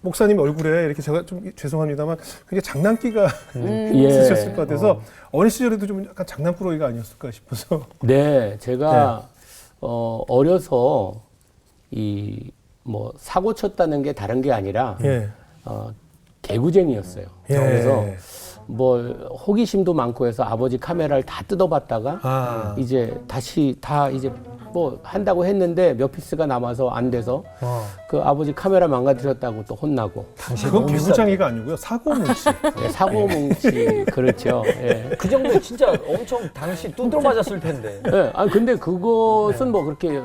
목사님 얼굴에 이렇게 제가 좀 죄송합니다만 그게 장난기가 예. 있으셨을 것 같아서 어린 시절에도 좀 약간 장난꾸러기가 아니었을까 싶어서. 네, 제가 어려서 이 뭐 사고 쳤다는 게 다른 게 아니라 예. 개구쟁이였어요. 예. 그래서 뭘 호기심도 많고 해서 아버지 카메라를 다 뜯어봤다가 이제 다시 다 이제 뭐 한다고 했는데 몇 피스가 남아서 안 돼서 그 아버지 카메라 망가뜨렸다고 또 혼나고. 그건 개구장이가 아니고요. 사고뭉치. 네, 사고뭉치 그렇죠. 예. 그 정도면 진짜 엄청 당시 뚜드러 맞았을 텐데. 네, 아니 근데 그것은 뭐 그렇게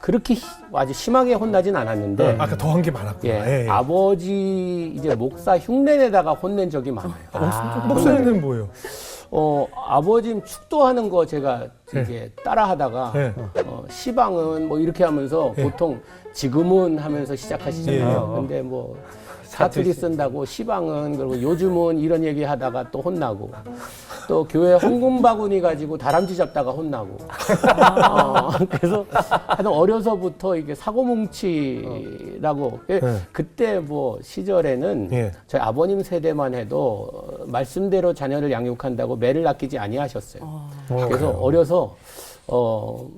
그렇게 아주 심하게 혼나진 않았는데. 아까 더한 게 많았구나. 예, 아버지 이제 목사 흉내내다가 혼낸 적이 많아요. 목사님은 뭐예요? 아버지 축도하는 거 제가 이제 따라하다가 시방은 뭐 이렇게 하면서 보통 지금은 하면서 시작하시잖아요. 근데 뭐 사투리 쓴다고 시방은 그리고 요즘은 이런 얘기 하다가 또 혼나고 또 교회 헌금 바구니 가지고 다람쥐 잡다가 혼나고 그래서 하여튼 어려서부터 이게 사고뭉치라고 그때 뭐 시절에는 저희 아버님 세대만 해도 말씀대로 자녀를 양육한다고 매를 아끼지 아니하셨어요. 그래서 어려서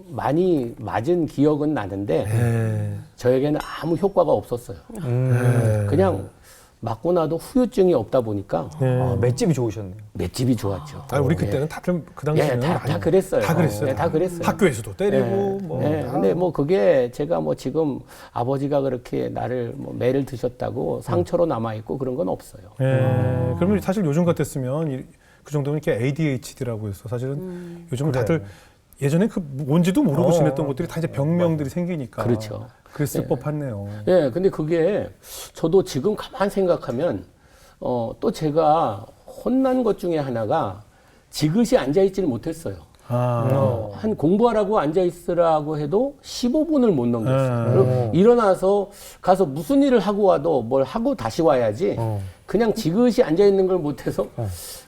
많이 맞은 기억은 나는데 저에게는 아무 효과가 없었어요. 그냥 맞고 나도 후유증이 없다 보니까 맷집이 좋으셨네요. 맷집이 좋았죠. 우리 그때는 다들 그 당시에는 다 그랬어요. 다 그랬어요. 네, 다 그랬어요. 학교에서도 때리고 근데 뭐 그게 제가 뭐 지금 아버지가 그렇게 나를 뭐 매를 드셨다고 상처로 남아 있고 그런 건 없어요. 그러면 사실 요즘 같았으면 그 정도면 이렇게 ADHD라고 해서 사실은 요즘은 다들 예전에 그 뭔지도 모르고 지냈던 것들이 다 이제 병명들이 생기니까. 그렇죠. 그랬을 법하네요. 예, 근데 그게 저도 지금 가만 생각하면 또 제가 혼난 것 중에 하나가 지그시 앉아있지를 못했어요. 한 공부하라고 앉아있으라고 해도 15분을 못 넘겼어요. 일어나서 가서 무슨 일을 하고 와도 뭘 하고 다시 와야지 그냥 지그시 앉아있는 걸 못해서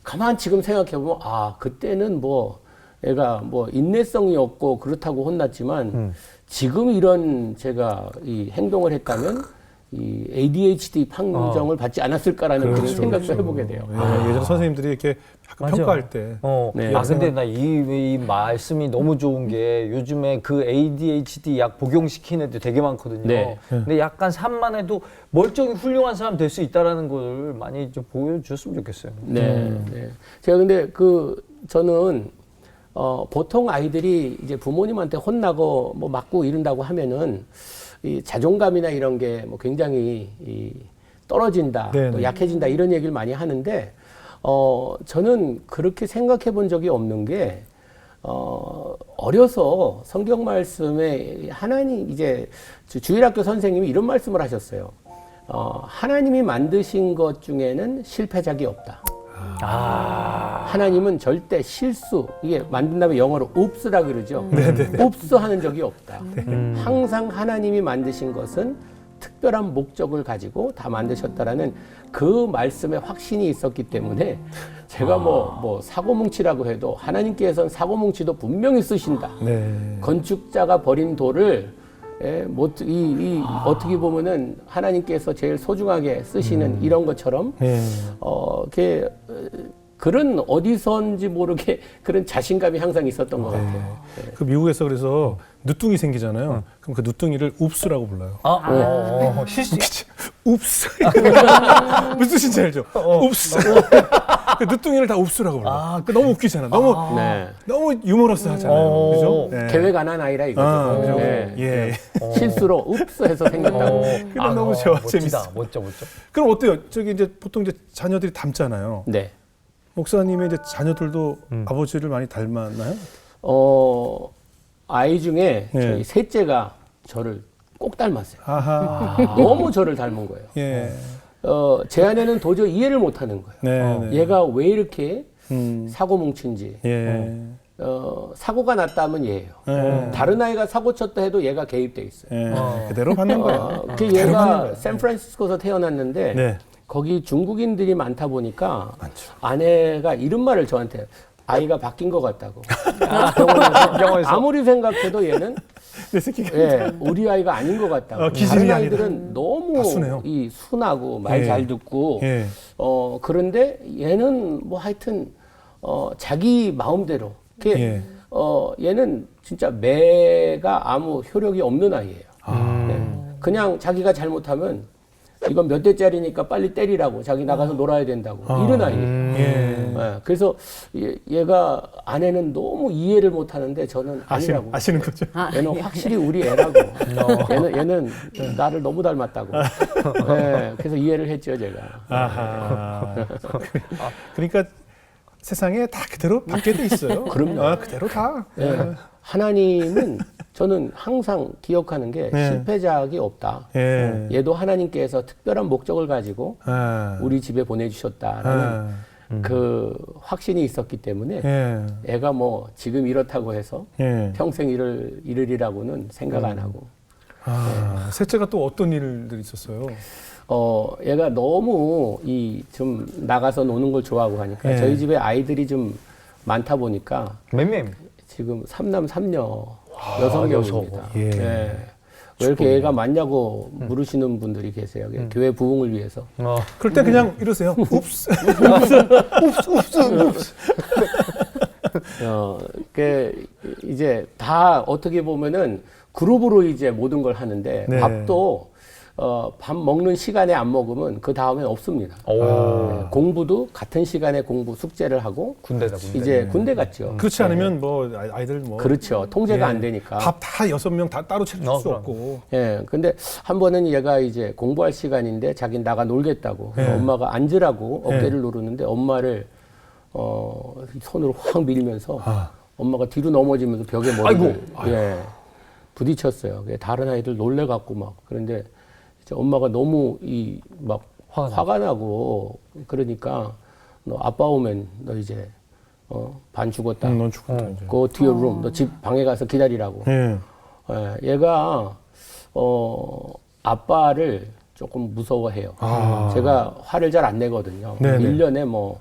가만 지금 생각해보면 그때는 뭐 애가 뭐 인내성이 없고 그렇다고 혼났지만 지금 이런 제가 이 행동을 했다면 이 ADHD 판정을 받지 않았을까라는 그런 생각도 해보게 돼요. 예전 선생님들이 이렇게 약간 평가할 때. 근데 나 이 말씀이 너무 좋은 게 요즘에 그 ADHD 약 복용시키는 애들 되게 많거든요. 근데 약간 산만해도 멀쩡히 훌륭한 사람 될 수 있다라는 걸 많이 좀 보여줬으면 좋겠어요. 네. 제가 근데 저는 보통 아이들이 이제 부모님한테 혼나고 뭐 맞고 이런다고 하면은 이 자존감이나 이런 게 뭐 굉장히 떨어진다, 또 약해진다 이런 얘기를 많이 하는데 저는 그렇게 생각해 본 적이 없는 게 어려서 성경 말씀에 하나님 이제 주일학교 선생님이 이런 말씀을 하셨어요. 하나님이 만드신 것 중에는 실패작이 없다. 하나님은 절대 실수, 이게 만든 다음에 영어로 옵스라 그러죠. 옵스 하는 적이 없다. 항상 하나님이 만드신 것은 특별한 목적을 가지고 다 만드셨다라는 그 말씀에 확신이 있었기 때문에 제가 뭐 사고뭉치라고 해도 하나님께서는 사고뭉치도 분명히 쓰신다. 건축자가 버린 돌을 어떻게 보면은 하나님께서 제일 소중하게 쓰시는 이런 것처럼 그런 어디선지 모르게 그런 자신감이 항상 있었던 것 같아요. 그 미국에서 그래서 누뚱이 생기잖아요. 그럼 그 누뚱이를 웁스라고 불러요. 실수. 웁스. 무슨 뜻인지 알죠? 웁스. 그 누뚱이를 다 웁스라고 불러요. 너무 웃기잖아. 너무 유머러스 하잖아요. 그죠? 계획 안 한 아이라 이거죠. 실수로 웁스 해서 생겼다고. 근데 너무 좋아. 재밌어. 멋져. 그럼 어때요? 저기 이제 보통 이제 자녀들이 닮잖아요. 네. 목사님의 이제 자녀들도 아버지를 많이 닮았나요? 아이 중에 저희 셋째가 저를 꼭 닮았어요. 너무 저를 닮은 거예요. 제 아내는 도저히 이해를 못 하는 거예요. 얘가 왜 이렇게 사고뭉친지. 사고가 났다면 얘예요. 다른 아이가 사고 쳤다 해도 얘가 개입돼 있어요. 그대로 받는 거예요. 얘가 샌프란시스코에서 태어났는데 거기 중국인들이 많다 보니까 아내가 이런 말을 저한테 아이가 바뀐 것 같다고. 병원에서 아무리 생각해도 얘는 내 새끼가 예, 우리 아이가 아닌 것 같다고. 기질이 다른 아니다. 아이들은 너무 순해요. 이 순하고 말 잘 듣고 예. 그런데 얘는 뭐 하여튼 자기 마음대로. 예. 얘는 진짜 매가 아무 효력이 없는 아이예요. 네. 그냥 자기가 잘못하면 이건 몇 대짜리니까 빨리 때리라고 자기 나가서 놀아야 된다고 이런 아이예요. 네. 그래서 얘가 아내는 너무 이해를 못하는데 저는 아니라고. 아시는 거죠? 얘는 확실히 우리 애라고. 얘는 나를 너무 닮았다고. 네. 그래서 이해를 했죠 제가. 아하. 그러니까 세상에 다 그대로 받게 돼 있어요. 그럼요. 그대로 다. 네. 하나님은 저는 항상 기억하는 게 네. 실패작이 없다. 예. 얘도 하나님께서 특별한 목적을 가지고 우리 집에 보내주셨다라는 그 확신이 있었기 때문에 예. 애가 뭐 지금 이렇다고 해서 예. 평생 이르리라고는 생각 안 하고. 셋째가 또 어떤 일들이 있었어요? 얘가 너무 좀 나가서 노는 걸 좋아하고 하니까 예. 저희 집에 아이들이 좀 많다 보니까 몇 명? 지금 3남 3녀 6명입니다. 예. 네. 왜 이렇게 애가 많냐고 물으시는 분들이 계세요. 교회 부흥을 위해서. 그럴 때 그냥 이러세요. 읍스. 이제 다 어떻게 보면은 그룹으로 이제 모든 걸 하는데 네. 밥도 밥 먹는 시간에 안 먹으면 그 다음엔 없습니다. 네, 공부도 같은 시간에 공부 숙제를 하고 군대다. 이제 군대 갔죠. 그렇지 네. 않으면 뭐 아이들 뭐 그렇죠. 통제가 예. 안 되니까. 밥 다 6명 다 따로 차릴 수 그럼. 없고. 예. 근데 한 번은 얘가 이제 공부할 시간인데 자기는 나가 놀겠다고. 예. 엄마가 앉으라고 어깨를 예. 누르는데 엄마를 손으로 확 밀면서 엄마가 뒤로 넘어지면서 벽에 머리를 예. 부딪혔어요. 그게 다른 아이들 놀래 갖고 막 그런데 이제 엄마가 너무 막 화가 나고 그러니까 너 아빠 오면 너 이제 반 죽었다. 넌 죽었다 이제. Go to your room. 너 집 방에 가서 기다리라고. 예. 예, 얘가 아빠를 조금 무서워해요. 제가 화를 잘 안 내거든요. 네네. 1년에 뭐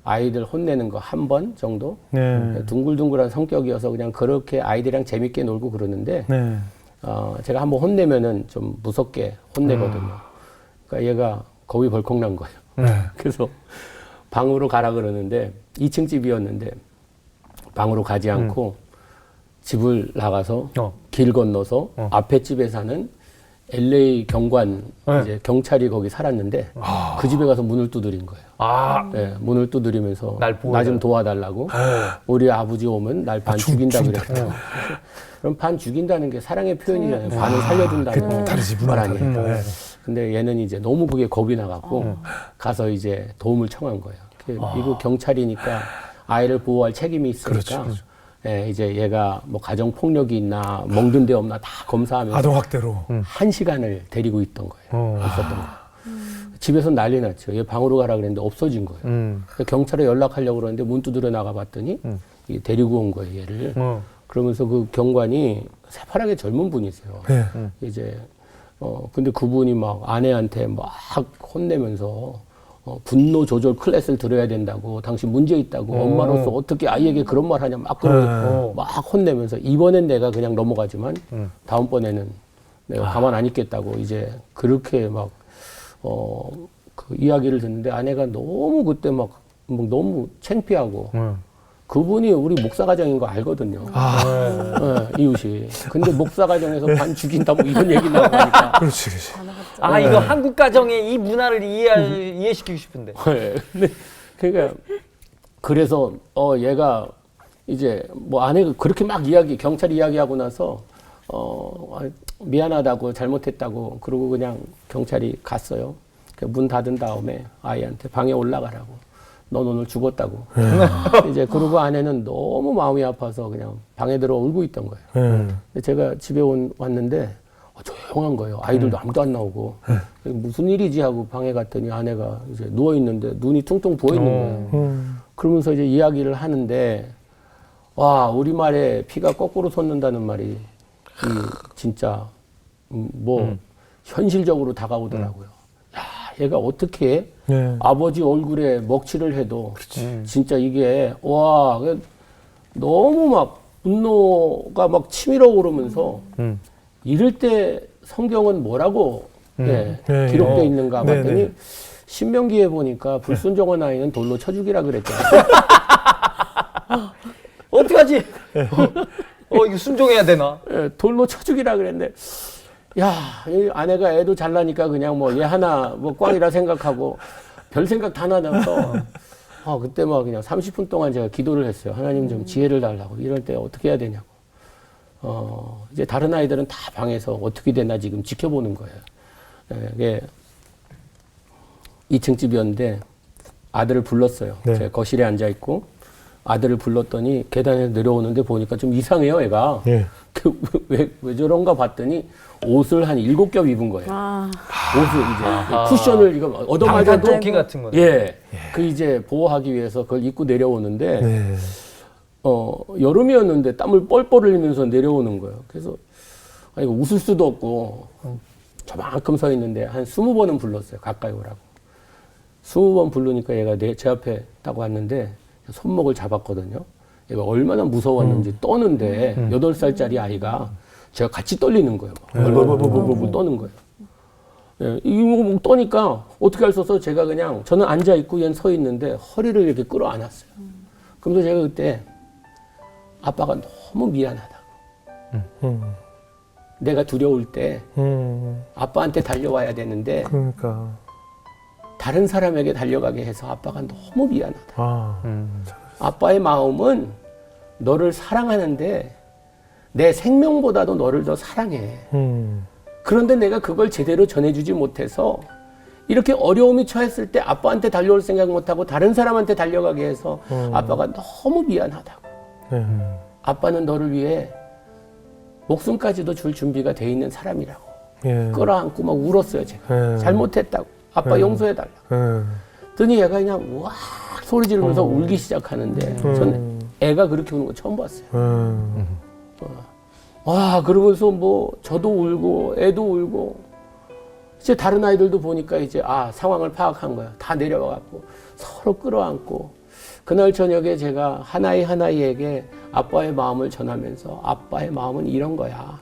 아이들 혼내는 거 한 번 정도? 네. 둥글둥글한 성격이어서 그냥 그렇게 아이들이랑 재밌게 놀고 그러는데 네. 제가 한번 혼내면은 좀 무섭게 혼내거든요. 그러니까 얘가 겁이 벌컥 난 거예요. 네. 그래서 방으로 가라 그러는데 2층 집이었는데 방으로 가지 않고 집을 나가서 길 건너서 앞에 집에 사는 LA 경관 이제 경찰이 거기 살았는데 그 집에 가서 문을 두드린 거예요. 네, 문을 두드리면서 나 좀 도와달라고. 우리 아버지 오면 날 반 죽인다 그랬어요. 그럼 반 죽인다는 게 사랑의 표현이잖아요. 반을 살려준다는 말 아니에요. 근데 얘는 이제 너무 그게 겁이 나갖고 가서 이제 도움을 청한 거예요. 미국 경찰이니까 아이를 보호할 책임이 있으니까 예, 이제 얘가 뭐 가정 폭력이 있나 먹는 데 없나 다 검사하면서 아동 학대로 1시간을 데리고 있던 거예요. 있었던 거예요. 집에서 난리 났죠. 얘 방으로 가라 그랬는데 없어진 거예요. 그래서 경찰에 연락하려고 그러는데 문 두드려 나가 봤더니 데리고 온 거예요, 얘를. 그러면서 그 경관이 새파랗게 젊은 분이세요. 네. 이제 근데 그분이 막 아내한테 막 혼내면서 분노 조절 클래스를 들어야 된다고, 당신 문제 있다고, 엄마로서 어떻게 아이에게 그런 말 하냐 막 그러고 막 혼내면서 이번엔 내가 그냥 넘어가지만 다음번에는 내가 가만 안 있겠다고 이제 그렇게 막 그 이야기를 듣는데 아내가 너무 그때 막 너무 창피하고 그분이 우리 목사 가정인 거 알거든요. 네, 이웃이. 근데 목사 가정에서 반 죽인다 뭐 이런 얘기 나오고 하니까. 그렇지. 이거 한국 가정의 이 문화를 이해시키고 싶은데. 네. 근데 그러니까 그래서 얘가 이제 뭐 아내가 그렇게 막 경찰 이야기하고 나서 미안하다고 잘못했다고 그러고 그냥 경찰이 갔어요. 문 닫은 다음에 아이한테 방에 올라가라고. 넌 오늘 죽었다고. 이제 그러고 아내는 너무 마음이 아파서 그냥 방에 들어 울고 있던 거예요. 근데 제가 집에 왔는데 조용한 거예요. 아이들도 아무도 안 나오고. 무슨 일이지 하고 방에 갔더니 아내가 이제 누워 있는데 눈이 퉁퉁 부어 있는 거예요. 그러면서 이제 이야기를 하는데 와, 우리말에 피가 거꾸로 솟는다는 말이 진짜 현실적으로 다가오더라고요. 야, 얘가 어떻게 네. 아버지 얼굴에 먹칠을 해도 진짜 이게 와 너무 막 분노가 막 치밀어 오르면서 이럴 때 성경은 뭐라고 기록되어 네. 있는가 네, 봤더니 네. 신명기에 보니까 불순종한 아이는 돌로 쳐죽이라 그랬잖아요. 어떡하지? 이거 순종해야 되나? 예, 돌로 쳐죽이라 그랬는데 야, 이 아내가 애도 잘나니까 그냥 뭐 얘 하나 뭐 꽝이라 생각하고 별 생각 다 나서 그때 막 그냥 30분 동안 제가 기도를 했어요. 하나님 좀 지혜를 달라고. 이럴 때 어떻게 해야 되냐고. 이제 다른 아이들은 다 방에서 어떻게 되나 지금 지켜보는 거예요. 이게 2층 집이었는데 아들을 불렀어요. 네. 제가 거실에 앉아 있고 아들을 불렀더니 계단에 내려오는데 보니까 좀 이상해요, 애가. 예. 왜 저런가 봤더니 옷을 한 7겹 입은 거예요. 옷을 이제 쿠션을 이거 얻어맞아도 방탄조끼 같은 거네. 예. 그 이제 보호하기 위해서 그걸 입고 내려오는데 네. 여름이었는데 땀을 뻘뻘 흘리면서 내려오는 거예요. 그래서 이거 웃을 수도 없고 저만큼 서 있는데 한 20번은 불렀어요. 가까이 오라고. 20번 부르니까 얘가 제 앞에 딱 왔는데 손목을 잡았거든요. 얘가 얼마나 무서웠는지 떠는데 8살짜리 아이가 제가 같이 떨리는 거예요. 벌벌벌벌 떠는 거예요. 예, 이거 떠니까 어떻게 할 수 없어서 제가 그냥 저는 앉아 있고 얘는 서 있는데 허리를 이렇게 끌어안았어요. 그러면서 제가 그때 아빠가 너무 미안하다고. 내가 두려울 때 아빠한테 달려와야 되는데 그러니까. 다른 사람에게 달려가게 해서 아빠가 너무 미안하다. 아. 아빠의 마음은 너를 사랑하는데 내 생명보다도 너를 더 사랑해. 그런데 내가 그걸 제대로 전해주지 못해서 이렇게 어려움이 처했을 때 아빠한테 달려올 생각 못하고 다른 사람한테 달려가게 해서 아빠가 너무 미안하다고. 네. 아빠는 너를 위해 목숨까지도 줄 준비가 돼 있는 사람이라고. 예. 끌어안고 막 울었어요, 제가. 예. 잘못했다고. 아빠 용서해달라고. 예. 그랬더니 얘가 그냥 우와 소리 지르면서 울기 시작하는데 전 애가 그렇게 우는 거 처음 봤어요. 와 그러면서 뭐 저도 울고 애도 울고 이제 다른 아이들도 보니까 이제 상황을 파악한 거야. 다 내려와 갖고 서로 끌어안고 그날 저녁에 제가 하나이에게 아빠의 마음을 전하면서 아빠의 마음은 이런 거야.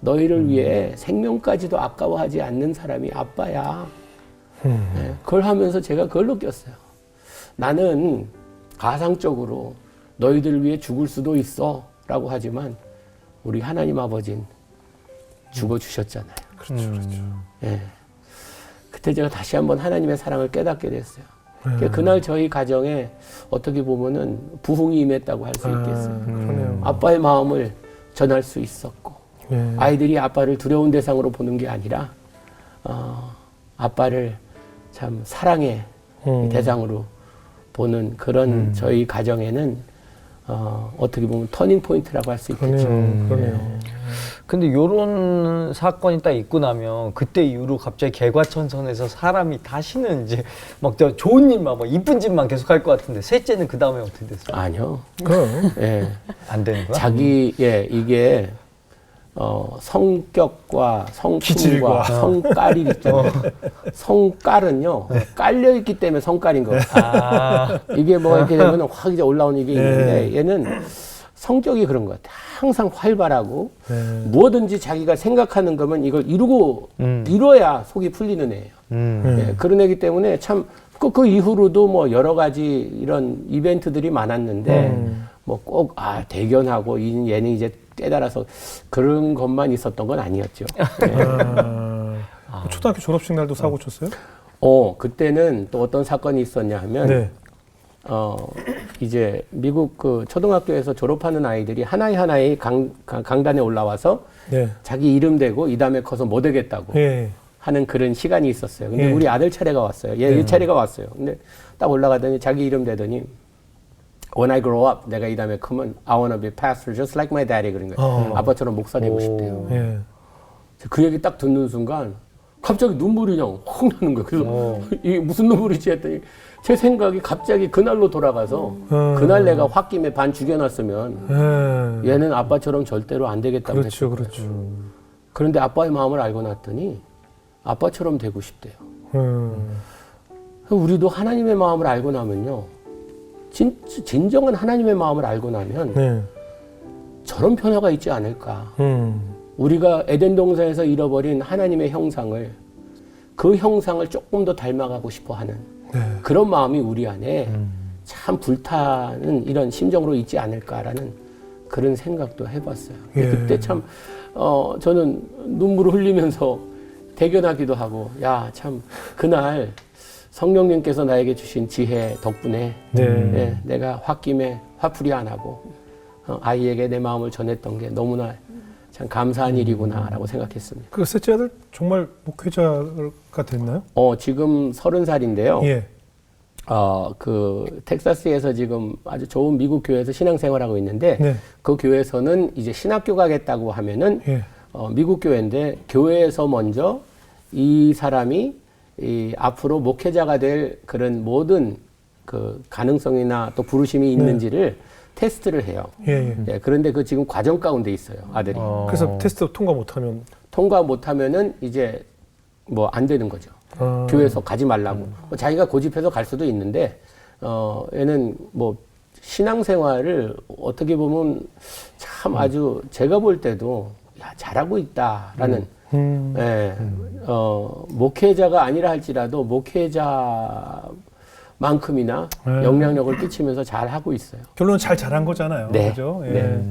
너희를 위해 생명까지도 아까워하지 않는 사람이 아빠야. 네, 그걸 하면서 제가 그걸 느꼈어요. 나는 가상적으로 너희들을 위해 죽을 수도 있어 라고 하지만 우리 하나님 아버지는 죽어주셨잖아요. 그렇죠, 그렇죠. 예. 그때 제가 다시 한번 하나님의 사랑을 깨닫게 됐어요. 그날 저희 가정에 어떻게 보면은 부흥이 임했다고 할 수 있겠어요. 그러네요. 아빠의 마음을 전할 수 있었고 예. 아이들이 아빠를 두려운 대상으로 보는 게 아니라 아빠를 참 사랑의 대상으로 보는 그런 저희 가정에는 어떻게 보면 터닝 포인트라고 할 수 있겠죠. 그러네요. 근데 요런 사건이 딱 있고 나면 그때 이후로 갑자기 개과천선해서 사람이 다시는 이제 막 좋은 일만 막 이쁜 짓만 계속 할 것 같은데 셋째는 그 다음에 어떻게 됐어요? 아니요. 그럼. 예. 안 되는 거야? 이게 성격과 성품과 기질과. 성깔이 있잖아요. 성깔은요 깔려 있기 때문에 성깔인 거예요. 이게 뭐 이렇게 되면 확 이제 올라오는 게 있는데 얘는 성격이 그런 것 같아. 항상 활발하고 무엇든지 자기가 생각하는 거면 이걸 이뤄야 속이 풀리는 애예요. 예, 그런 애기 때문에 참 그 이후로도 뭐 여러 가지 이런 이벤트들이 많았는데 뭐 꼭 대견하고 얘는 이제 깨달아서 그런 것만 있었던 건 아니었죠. 예. 초등학교 졸업식 날도 사고 쳤어요? 그때는 또 어떤 사건이 있었냐 하면 네. 이제 미국 그 초등학교에서 졸업하는 아이들이 하나의 강단에 올라와서 네. 자기 이름 대고 이 다음에 커서 뭐 되겠다고 예. 하는 그런 시간이 있었어요. 근데 예. 우리 아들 차례가 왔어요. 얘 차례가 왔어요. 근데 딱 올라가더니 자기 이름 대더니 When I grow up, 내가 이 다음에 크면 I wanna be pastor just like my daddy 그런 거예요. 아빠처럼 목사 되고 싶대요. 예. 그 얘기 딱 듣는 순간 갑자기 눈물이 그냥 확 나는 거예요. 그래서 이게 무슨 눈물이지 했더니 제 생각이 갑자기 그날로 돌아가서 그날 내가 홧김에 반 죽여놨으면 얘는 아빠처럼 절대로 안 되겠다고 그렇죠, 했어요. 그렇죠. 그런데 아빠의 마음을 알고 났더니 아빠처럼 되고 싶대요. 우리도 하나님의 마음을 알고 나면요. 진정한 하나님의 마음을 알고 나면 네. 저런 변화가 있지 않을까. 우리가 에덴 동산에서 잃어버린 하나님의 형상을 그 형상을 조금 더 닮아가고 싶어 하는 네. 그런 마음이 우리 안에 참 불타는 이런 심정으로 있지 않을까라는 그런 생각도 해봤어요. 예. 그때 참 저는 눈물을 흘리면서 대견하기도 하고 야, 참 그날 성령님께서 나에게 주신 지혜 덕분에 네. 예, 내가 홧김에 화풀이 안 하고 아이에게 내 마음을 전했던 게 너무나 참 감사한 일이구나라고 생각했습니다. 그 셋째 아들 정말 목회자가 됐나요? 지금 30살인데요. 예. 그 텍사스에서 지금 아주 좋은 미국 교회에서 신앙생활하고 있는데 네. 그 교회에서는 이제 신학교 가겠다고 하면은 예. 미국 교회인데 교회에서 먼저 이 사람이 앞으로 목회자가 될 그런 모든 그 가능성이나 또 부르심이 있는지를 테스트를 해요. 예. 예, 그런데 그 지금 과정 가운데 있어요, 아들이. 그래서 테스트 통과 못하면 통과 못하면은 이제 뭐 안 되는 거죠. 교회에서 가지 말라고. 뭐 자기가 고집해서 갈 수도 있는데, 얘는 뭐 신앙생활을 어떻게 보면 참 아주 제가 볼 때도 야, 잘하고 있다라는, 목회자가 아니라 할지라도 목회자만큼이나 영향력을 끼치면서 잘 하고 있어요. 결론은 잘 자란 거잖아요. 네. 그죠? 예. 네.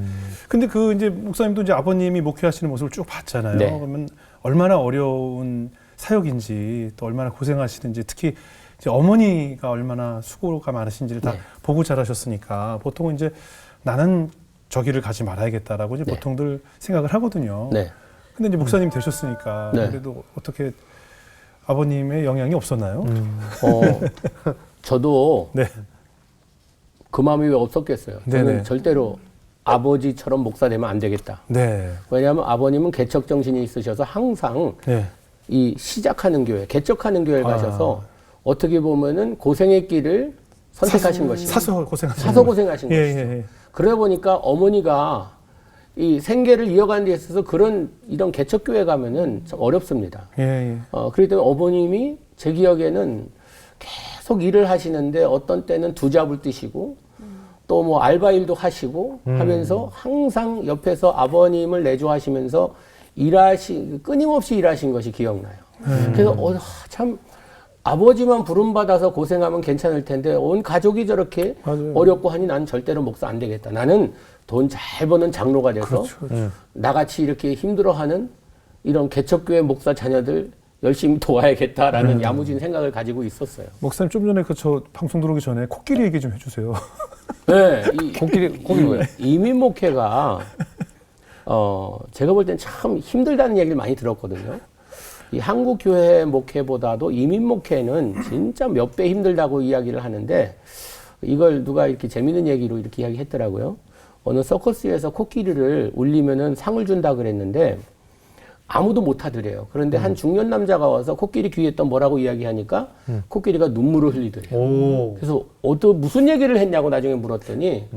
근데 그 이제 목사님도 이제 아버님이 목회하시는 모습을 쭉 봤잖아요. 네. 그러면 얼마나 어려운 사역인지 또 얼마나 고생하시는지 특히 이제 어머니가 얼마나 수고가 많으신지를 다 네. 보고 자라셨으니까 보통은 이제 나는 저 길을 가지 말아야겠다라고 이제 네. 보통들 생각을 하거든요. 네. 근데 이제 목사님 되셨으니까 네. 그래도 어떻게 아버님의 영향이 없었나요? 저도 네. 그 마음이 왜 없었겠어요. 저는 네네. 절대로 아버지처럼 목사 되면 안 되겠다. 네. 왜냐하면 아버님은 개척 정신이 있으셔서 항상 네. 이 시작하는 교회, 개척하는 교회를 가셔서 어떻게 보면은 고생의 길을 선택하신 것이죠. 사서 고생하신 사서 고생하신 예, 것이죠. 예, 예. 그러다 보니까 어머니가 이 생계를 이어가는 데 있어서 이런 개척 교회 가면은 참 어렵습니다. 예, 예. 그렇기 때문에 어머님이 제 기억에는 계속 일을 하시는데 어떤 때는 두 잡을 뛰시고 또 뭐 알바 일도 하시고 하면서 항상 옆에서 아버님을 내조하시면서 끊임없이 일하신 것이 기억나요. 그래서 참 아버지만 부름받아서 고생하면 괜찮을 텐데 온 가족이 저렇게 맞아요. 어렵고 하니 난 절대로 목사 안 되겠다. 나는 돈 잘 버는 장로가 돼서 그렇죠, 그렇죠. 나같이 이렇게 힘들어하는 이런 개척교회 목사 자녀들 열심히 도와야겠다라는 야무진 생각을 가지고 있었어요. 목사님 좀 전에 저 방송 들어오기 전에 코끼리 얘기 좀 해주세요. 네, 코끼리 뭐예요? 이민 목회가 제가 볼 땐 참 힘들다는 얘기를 많이 들었거든요. 이 한국 교회 목회보다도 이민 목회는 진짜 몇 배 힘들다고 이야기를 하는데 이걸 누가 이렇게 재밌는 얘기로 이렇게 이야기했더라고요. 어느 서커스에서 코끼리를 울리면은 상을 준다 그랬는데 아무도 못 하더래요. 그런데 한 중년 남자가 와서 코끼리 귀에 또 뭐라고 이야기하니까 코끼리가 눈물을 흘리더래요. 오. 그래서 무슨 얘기를 했냐고 나중에 물었더니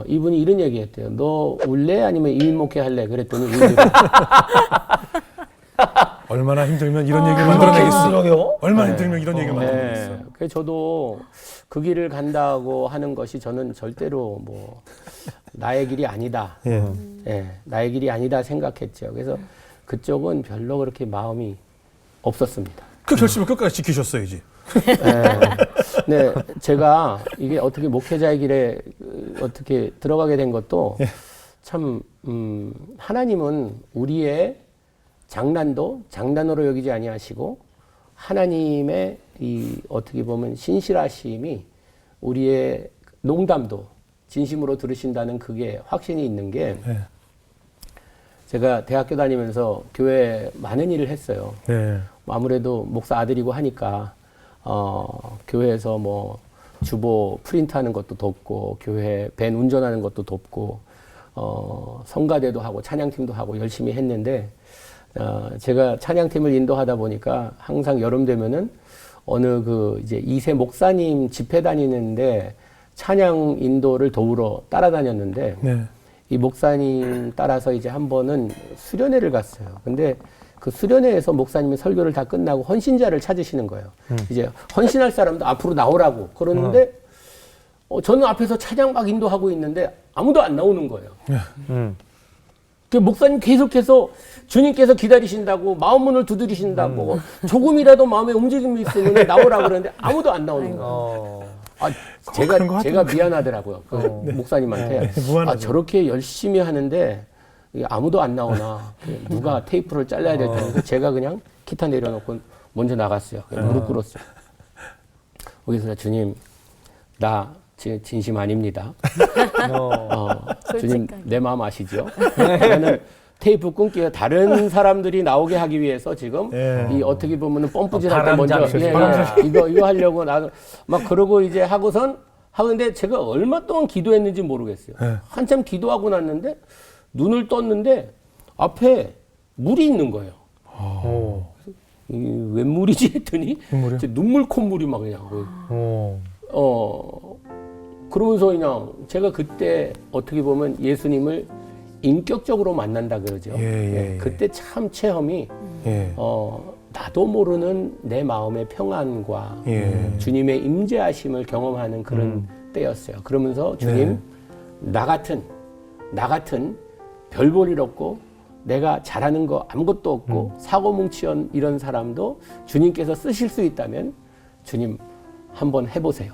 이분이 이런 얘기했대요. 너 울래 아니면 이민 목회 할래? 그랬더니 울더래요. 얼마나 힘들면 이런 얘기를 만들어내겠어. 그러게요? 얼마나 힘들면 이런 얘기를 만들어내겠어. 네. 그래서 저도 그 길을 간다고 하는 것이 저는 절대로 뭐 나의 길이 아니다. 예. 예, 나의 길이 아니다 생각했죠. 그래서 그쪽은 별로 그렇게 마음이 없었습니다. 그 결심을 끝까지 지키셨어야지. 네, 제가 이게 어떻게 목회자의 길에 어떻게 들어가게 된 것도 참 하나님은 우리의 장난도 장난으로 여기지 아니하시고 하나님의 이 어떻게 보면 신실하심이 우리의 농담도 진심으로 들으신다는 그게 확신이 있는 게 제가 대학교 다니면서 교회에 많은 일을 했어요. 네. 아무래도 목사 아들이고 하니까 교회에서 뭐 주보 프린트하는 것도 돕고 교회 밴 운전하는 것도 돕고 성가대도 하고 찬양팀도 하고 열심히 했는데 제가 찬양팀을 인도하다 보니까 항상 여름 되면은 어느 그 이제 2세 목사님 집회 다니는데 찬양 인도를 도우러 따라다녔는데 네. 이 목사님 따라서 이제 한 번은 수련회를 갔어요. 근데 그 수련회에서 목사님이 설교를 다 끝나고 헌신자를 찾으시는 거예요. 이제 헌신할 사람도 앞으로 나오라고 그러는데 저는 앞에서 찬양 막 인도하고 있는데 아무도 안 나오는 거예요. 그 목사님 계속해서 주님께서 기다리신다고 마음문을 두드리신다고 조금이라도 마음에 움직임이 있으면 나오라고 그러는데 아무도 안 나오는 거예요. 제가 미안하더라고요. 그 목사님한테. 아, 저렇게 열심히 하는데 아무도 안 나오나. 누가 테이프를 잘라야 될 텐데 제가 그냥 기타 내려놓고 먼저 나갔어요. 무릎 꿇었어요. 거기서 주님, 나 진심 아닙니다. 주님, 내 마음 아시죠? 나는 테이프 끊기가 다른 사람들이 나오게 하기 위해서 지금 이 어떻게 보면은 펌프질할 때 먼저 이거 하려고 나도 막 그러고 이제 하는데 제가 얼마 동안 기도했는지 모르겠어요. 한참 기도하고 났는데 눈을 떴는데 앞에 물이 있는 거예요. 웬 물이지 했더니 눈물 콧물이 막 그냥 그러면서 그냥 제가 그때 어떻게 보면 예수님을 인격적으로 만난다 그러죠. 그때 참 체험이 나도 모르는 내 마음의 평안과 주님의 임재하심을 경험하는 그런 때였어요. 그러면서 주님, 나 같은 별 볼 일 없고 내가 잘하는 거 아무것도 없고 사고뭉치한 이런 사람도 주님께서 쓰실 수 있다면 주님 한번 해보세요.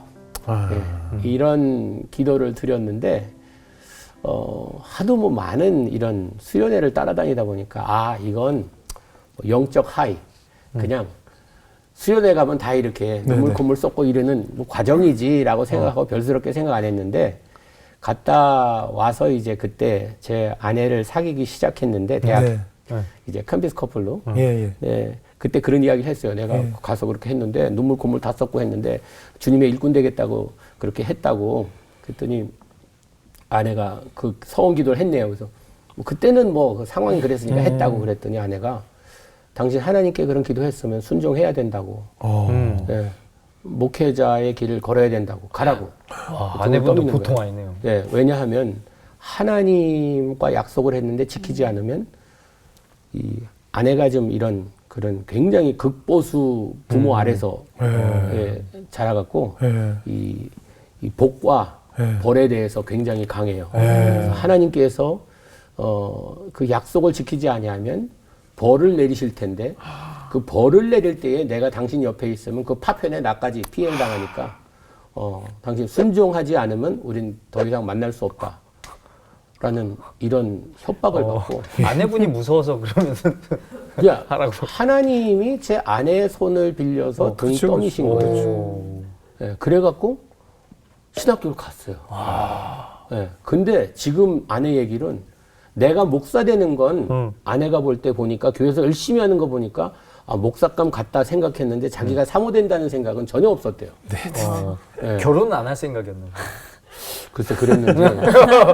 이런 기도를 드렸는데 하도 뭐 많은 이런 수련회를 따라다니다 보니까 이건 영적 하이 그냥 수련회 가면 다 이렇게 눈물 콧물 쏟고 이러는 뭐 과정이지라고 생각하고 별스럽게 생각 안 했는데 갔다 와서 이제 그때 제 아내를 사귀기 시작했는데 대학 이제 캠퍼스 커플로 그때 그런 이야기를 했어요. 내가 가서 그렇게 했는데 눈물 콧물 다 쏟고 했는데 주님의 일꾼 되겠다고 그렇게 했다고 그랬더니 아내가 그 서원 기도를 했네요. 그래서 뭐 그때는 뭐 그 상황이 그랬으니까 했다고 그랬더니 아내가 당신 하나님께 그런 기도했으면 순종해야 된다고. 목회자의 길을 걸어야 된다고. 가라고. 아내분도 보통 아니네요. 네, 왜냐하면 하나님과 약속을 했는데 지키지 않으면 이 아내가 좀 이런 그런 굉장히 극보수 부모 아래서 자라갖고 이 복과 벌에 대해서 굉장히 강해요. 그래서 하나님께서 그 약속을 지키지 아니하면 벌을 내리실 텐데 그 벌을 내릴 때에 내가 당신 옆에 있으면 그 파편에 나까지 피해당하니까 당신 순종하지 않으면 우린 더 이상 만날 수 없다. 라는 이런 협박을 받고 아내분이 무서워서 그러면은 하라고. 하나님이 제 아내의 손을 빌려서 등이 떠미신 거예요. 그래갖고 신학교를 갔어요. 근데 지금 아내 얘기는 내가 목사 되는 건 아내가 볼 때 보니까 교회에서 열심히 하는 거 보니까 목사감 같다 생각했는데 자기가 사모된다는 생각은 전혀 없었대요. 결혼은 안 할 생각이었나요? 글쎄 그랬는데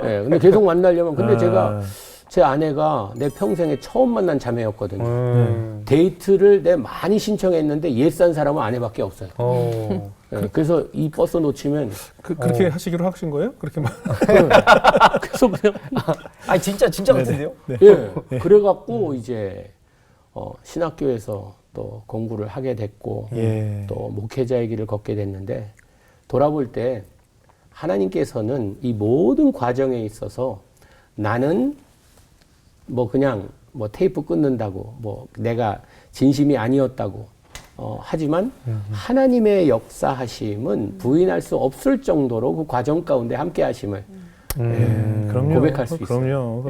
근데 계속 만나려면 근데 제가 제 아내가 내 평생에 처음 만난 자매였거든요. 데이트를 내가 많이 신청했는데 예산 사람은 아내밖에 없어요. 그래서 이 버스 놓치면 그렇게 하시기로 하신 거예요? 그렇게 막 그래서 그냥 진짜 같은데요? 그래갖고 이제 신학교에서 또 공부를 하게 됐고 또 목회자의 길을 걷게 됐는데 돌아볼 때 하나님께서는 이 모든 과정에 있어서 나는 뭐 그냥 뭐 테이프 끊는다고 뭐 내가 진심이 아니었다고 하지만 하나님의 역사하심은 부인할 수 없을 정도로 그 과정 가운데 함께 하심을 고백할 수 있어요. 그럼요.